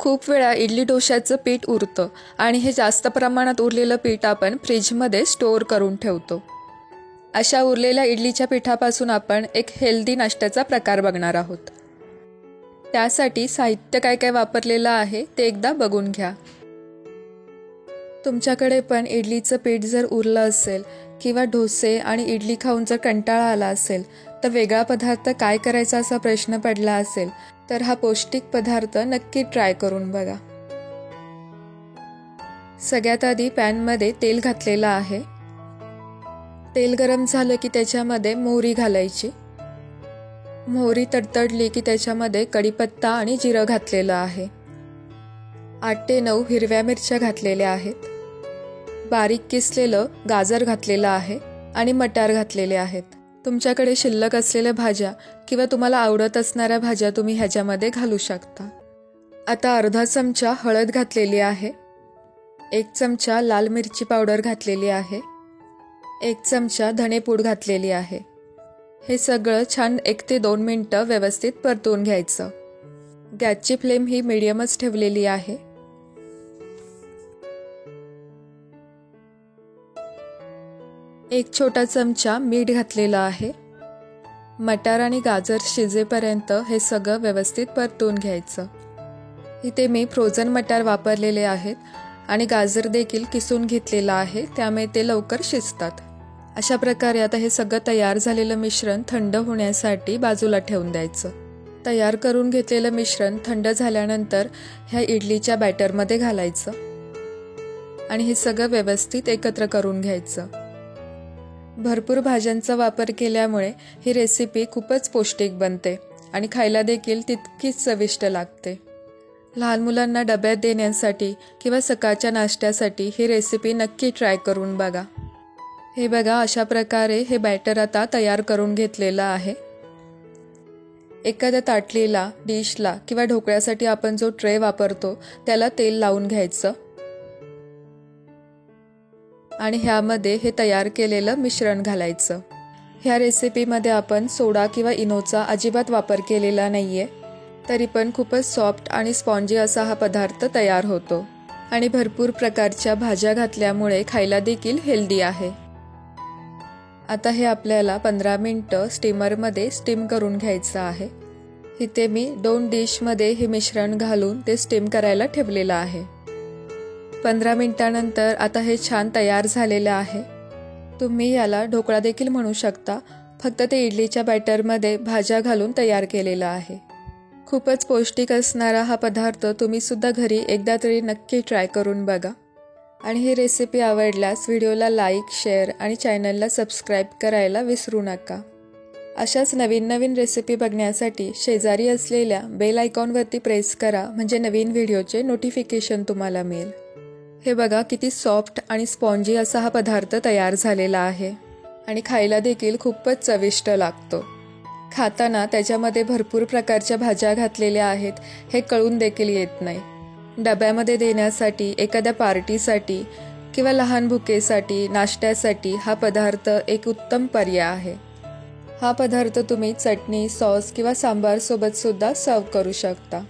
खूप वेळा इडली डोश्याचं पीठ उरतं आणि हे जास्त प्रमाणात उरलेलं पीठ आपण फ्रीजमध्ये स्टोअर करून ठेवतो. अशा उरलेल्या इडलीच्या पिठापासून आपण एक हेल्दी नाश्त्याचा प्रकार बघणार आहोत. त्यासाठी साहित्य काय काय वापरलेलं आहे ते एकदा बघून घ्या. तुमच्याकडे पण इडलीचं पीठ जर उरलं असेल किंवा डोसे आणि इडली खाऊन जर कंटाळा आला असेल तर वेगळा पदार्थ काय करायचा असा प्रश्न पडला असेल तर हा पौष्टिक पदार्थ नक्की ट्राय करून बघा. सगळ्यात आधी पॅनमध्ये तेल घातलेलं आहे. तेल गरम झालं की त्याच्यामध्ये मोहरी घालायची. मोहरी तडतडली की त्याच्यामध्ये कढीपत्ता आणि जिरं घातलेलं आहे. 8 ते 9 हिरव्या मिरच्या घातलेल्या आहेत. बारीक किसलेलं गाजर घातलेलं आहे आणि मटार घातलेले आहेत. तुमच्याकडे शिल्लक असलेल्या भाज्या किंवा तुम्हाला आवडत असणाऱ्या भाज्या तुम्ही ह्याच्यामध्ये घालू शकता. आता अर्धा चमचा हळद घातलेली आहे. 1 चमचा लाल मिरची पावडर घातलेली आहे. 1 चमचा धणेपूड घातलेली आहे. हे सगळं छान 1 ते 2 मिनटं व्यवस्थित परतवून घ्यायचं. गॅसची फ्लेम ही मीडियमच ठेवलेली आहे. एक छोटा चमचा मीठ घातलेला आहे. मटार आणि गाजर शिजेपर्यंत हे सगळं व्यवस्थित परतून घ्यायचं. इथे मी फ्रोझन मटार वापरलेले आहेत आणि गाजर देखील किसून घेतलेला आहे, त्यामुळे ते लवकर शिजतात. अशा प्रकारे आता हे सगळं तयार झालेलं मिश्रण थंड होण्यासाठी बाजूला ठेवून द्यायचं. तयार करून घेतलेलं मिश्रण थंड झाल्यानंतर ह्या इडलीच्या बॅटरमध्ये घालायचं आणि हे सगळं व्यवस्थित एकत्र करून घ्यायचं. भरपूर भाज्यांचा वापर केल्यामुळे ही रेसिपी खूपच पौष्टिक बनते आणि खायला देखील तितकीच चविष्ट लागते. लहान मुलांना डब्यात देण्यासाठी किंवा सकाळच्या नाश्त्यासाठी ही रेसिपी नक्की ट्राय करून बघा. हे बघा, अशा प्रकारे हे बॅटर आता तयार करून घेतलेलं आहे. एखाद्या ताटलीला, डिशला किंवा ढोकळ्यासाठी आपण जो ट्रे वापरतो त्याला तेल लावून घ्यायचं आणि ह्यामध्ये हे तयार केलेलं मिश्रण घालायचं. ह्या रेसिपीमध्ये आपण सोडा किंवा इनोचा अजिबात वापर केलेला नाहीये, तरी पण खूपच सॉफ्ट आणि स्पॉन्जी असा हा पदार्थ तयार होतो आणि भरपूर प्रकारच्या भाज्या घातल्यामुळे खायला देखील हेल्दी आहे. आता हे आपल्याला 15 मिनिटं स्टीमरमध्ये स्टीम करून घ्यायचं आहे. इथे मी 2 डिशमध्ये हे मिश्रण घालून ते स्टीम करायला ठेवलेलं आहे. 15 मिनिटानंतर आता हे छान तयार झालेलं आहे. तुम्ही याला ढोकळा देखील म्हणू शकता, फक्त ते इडलीच्या बॅटरमध्ये भाज्या घालून तयार केलेला आहे. खूपच पौष्टिक असणारा हा पदार्थ तुम्ही सुद्धा घरी एकदा तरी नक्की ट्राय करून बघा. आणि ही रेसिपी आवडल्यास व्हिडिओला लाईक, शेअर आणि चॅनलला सबस्क्राईब करायला विसरू नका. अशाच नवीन नवीन रेसिपी बघण्यासाठी शेजारी असलेल्या बेल आयकॉनवरती प्रेस करा, म्हणजे नवीन व्हिडिओचे नोटिफिकेशन तुम्हाला मिळेल. हे बघा, किती सॉफ्ट आणि स्पॉन्जी असा हा पदार्थ तयार झालेला आहे आणि खायला देखील खूपच चविष्ट लागतो. खाताना त्याच्यामध्ये भरपूर प्रकारच्या भाज्या घातलेल्या आहेत हे कळून देखील येत नाही. डब्यामध्ये देण्यासाठी, एखाद्या पार्टीसाठी किंवा लहान भुकेसाठी, नाश्त्यासाठी हा पदार्थ एक उत्तम पर्याय आहे. हा पदार्थ तुम्ही चटणी, सॉस किंवा सांबार सोबत सुद्धा सर्व करू शकता.